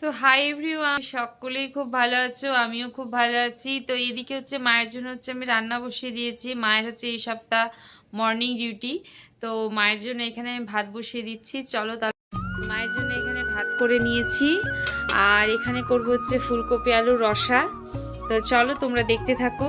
তো hi everyone, সকলেই খুব ভালো আছো, আমিও খুব ভালো আছি। তো এদিকে হচ্ছে মায়ের জন্য হচ্ছে আমি রান্না বসিয়ে দিয়েছি। মায়ের হচ্ছে এই সপ্তাহ মর্নিং ডিউটি, তো মায়ের জন্য এখানে আমি ভাত বসিয়ে দিচ্ছি। চলো তাহলে মায়ের জন্য এখানে ভাত করে নিয়েছি, আর এখানে করবো হচ্ছে ফুলকপি আলুর রসা। তো চলো তোমরা দেখতে থাকো।